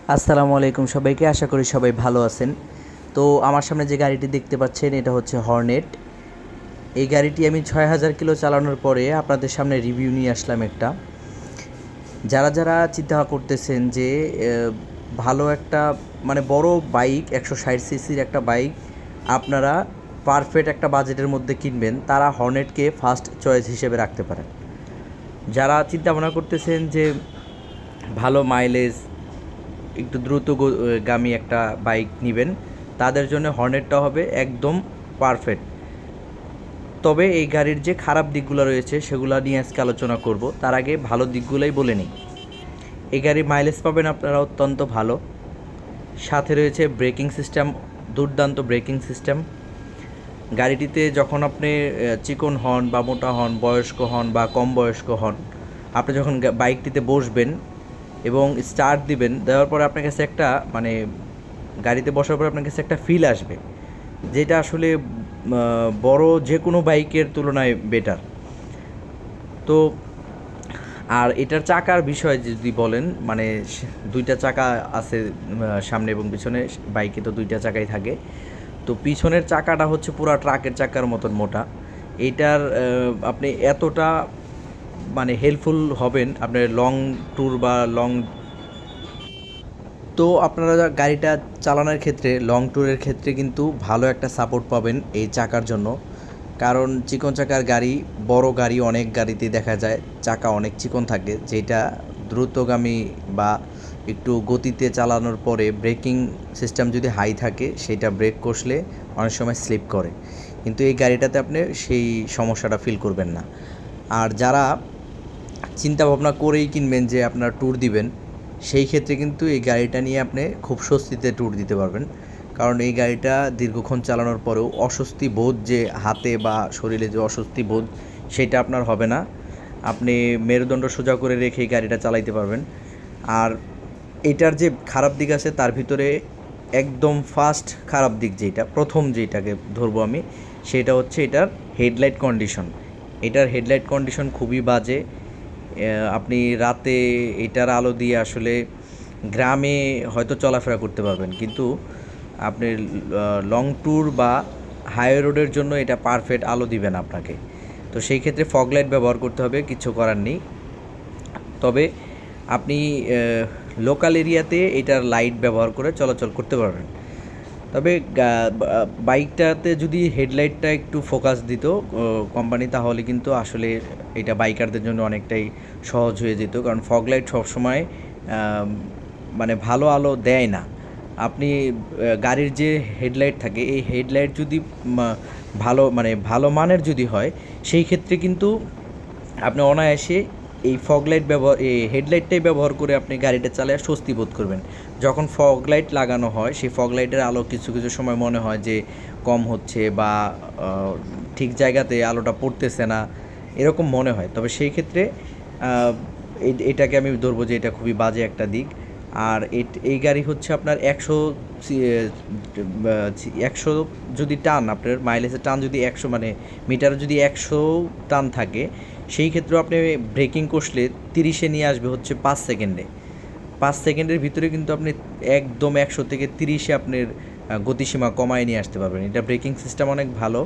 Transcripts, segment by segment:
আসসালামু আলাইকুম সবাইকে, আশা করি সবাই ভালো আছেন। তো আমার সামনে যে গাড়িটি দেখতে পাচ্ছেন এটা হচ্ছে হর্নেট। এই গাড়িটি আমি ৬,০০০ কিলো চালানোর পরে আপনাদের সামনে রিভিউ নিয়ে আসলাম একটা। যারা যারা চিন্তা করতেছেন যে ভালো একটা মানে বড় বাইক ১৬০ সিসির একটা বাইক আপনারা পারফেক্ট একটা বাজেটের মধ্যে কিনবেন, তারা হর্নেটকে ফার্স্ট চয়েস হিসেবে রাখতে পারেন। যারা চিন্তা ভাবনা করতেছেন যে ভালো মাইলেজ একটু দ্রুতগামী একটা বাইক নেবেন, তাদের জন্য হর্নেটটা হবে একদম পারফেক্ট। তবে এই গাড়ির যে খারাপ দিকগুলো রয়েছে সেগুলো নিয়ে আজকে আলোচনা করব। তার আগে ভালো দিকগুলোই বলে নিই। এই গাড়ির মাইলেজ পাবেন আপনারা অত্যন্ত ভালো, সাথে রয়েছে ব্রেকিং সিস্টেম, দুর্দান্ত ব্রেকিং সিস্টেম। গাড়িটিতে যখন আপনি চিকন হন বা মোটা হন, বয়স্ক হন বা কম বয়স্ক হন, আপনি যখন বাইকটিতে বসবেন এবং স্টার্ট দিবেন, দেওয়ার পরে আপনার কাছে একটা মানে গাড়িতে বসার পর আপনার কাছে একটা ফিল আসবে যেটা আসলে বড় যে কোনো বাইকের তুলনায় বেটার। তো আর এটার চাকার বিষয়ে যদি বলেন, মানে দুইটা চাকা আছে সামনে এবং পিছনে, বাইকে তো দুইটা চাকাই থাকে। তো পিছনের চাকাটা হচ্ছে পুরো ট্রাকের চাকার মতন মোটা। এইটার আপনি এতটা মানে হেল্পফুল হবেন আপনার লং ট্যুর বা লং। তো আপনারা গাড়িটা চালানোর ক্ষেত্রে লং ট্যুরের ক্ষেত্রে কিন্তু ভালো একটা সাপোর্ট পাবেন এই চাকার জন্য। কারণ চিকন চাকার গাড়ি, বড় গাড়ি, অনেক গাড়িতে দেখা যায় চাকা অনেক চিকন থাকে, যেটা দ্রুতগামী বা একটু গতিতে চালানোর পরে ব্রেকিং সিস্টেম যদি হাই থাকে সেটা ব্রেক কষলে অনেক সময় স্লিপ করে, কিন্তু এই গাড়িটাতে আপনি সেই সমস্যাটা ফিল করবেন না। আর যারা চিন্তা ভাবনা করেই কিনবেন যে আপনারা ট্যুর দিবেন, সেই ক্ষেত্রে কিন্তু এই গাড়িটা নিয়ে আপনি খুব স্বস্তিতে ট্যুর দিতে পারবেন। কারণ এই গাড়িটা দীর্ঘক্ষণ চালানোর পরেও অস্বস্তি বোধ, যে হাতে বা শরীরে যে অস্বস্তি বোধ, সেটা আপনার হবে না। আপনি মেরুদণ্ড সোজা করে রেখে এই গাড়িটা চালাইতে পারবেন। আর এটার যে খারাপ দিক আছে তার ভিতরে একদম ফার্স্ট খারাপ দিক যেটা, প্রথম যেটাকে ধরবো আমি, সেটা হচ্ছে এটার হেডলাইট কন্ডিশন। এটার হেডলাইট কন্ডিশন খুবই বাজে। আপনি রাতে এটার আলো দিয়ে আসলে গ্রামে হয়তো চলাফেরা করতে পারবেন, কিন্তু আপনি লং ট্যুর বা হাইওয়ে রোডের জন্য এটা পারফেক্ট আলো দিবে না আপনাকে। তো সেই ক্ষেত্রে ফগ লাইট ব্যবহার করতে হবে, কিছু করার নেই। তবে আপনি লোকাল এরিয়াতে এটার লাইট ব্যবহার করে চলাচল করতে পারবেন। তবে বাইকটাতে যদি হেডলাইটটা একটু ফোকাস দিত কোম্পানি, তাহলে কিন্তু আসলে এটা বাইকারদের জন্য অনেকটাই সহজ হয়ে যেত। কারণ ফগ লাইট সবসময় মানে ভালো আলো দেয় না। আপনি গাড়ির যে হেডলাইট থাকে, এই হেডলাইট যদি ভালো মানে ভালো মানের যদি হয়, সেই ক্ষেত্রে কিন্তু আপনি অনায়াসে এই ফগ লাইট ব্যবহার, এই হেডলাইটটাই ব্যবহার করে আপনি গাড়িটা চালায় স্বস্তি বোধ করবেন। যখন ফগ লাইট লাগানো হয়, সেই ফগ লাইটের আলো কিছু কিছু সময় মনে হয় যে কম হচ্ছে বা ঠিক জায়গাতে আলোটা পড়তেছে না, এরকম মনে হয়। তবে সেই ক্ষেত্রে এটাকে আমি ধরবো যে এটা খুবই বাজে একটা দিক। আর এই গাড়ি হচ্ছে আপনার 100 যদি টান, আপনার মাইলেজের টান যদি 100 মানে মিটারে যদি 100 টান থাকে, সেই ক্ষেত্রেও আপনি ব্রেকিং কষলে 30-এ নিয়ে আসবে হচ্ছে 5 সেকেন্ডে। 5 সেকেন্ডের ভিতরে কিন্তু আপনি একদম 100 থেকে 30-এ আপনার গতিসীমা কমায় নিয়ে আসতে পারবেন। এটা ব্রেকিং সিস্টেম অনেক ভালো।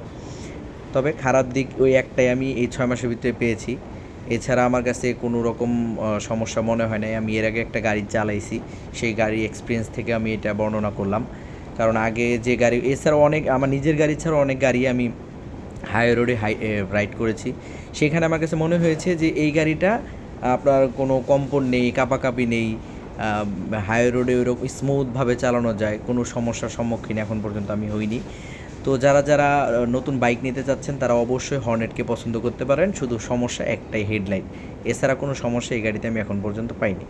তবে খারাপ দিক ওই একটাই আমি এই 6 মাসের ভিতরে পেয়েছি। এছাড়া আমার কাছে কোনো রকম সমস্যা মনে হয় নাই। আমি এর আগে একটা গাড়ি চালাইছি, সেই গাড়ি এক্সপিরিয়েন্স থেকে আমি এটা বর্ণনা করলাম। কারণ আগে যে গাড়ি, এছাড়াও অনেক আমার নিজের গাড়ি ছাড়াও অনেক গাড়ি আমি হাইওয়ে রোডে রাইড করেছি, সেখানে আমার কাছে মনে হয়েছে যে এই গাড়িটা আপনার কোনো কম্পন নেই, কাঁপাকাঁপি নেই, হাইওয়ে রোডে ওইরকম স্মুথভাবে চালানো যায়, কোনো সমস্যার সম্মুখীন এখন পর্যন্ত আমি হইনি। তো যারা যারা নতুন বাইক নিতে চাচ্ছেন তারা অবশ্যই হর্নেটকে পছন্দ করতে পারেন। শুধু সমস্যা একটাই, হেডলাইট। এছাড়া কোনো সমস্যা এই গাড়িতে আমি এখন পর্যন্ত পাইনি।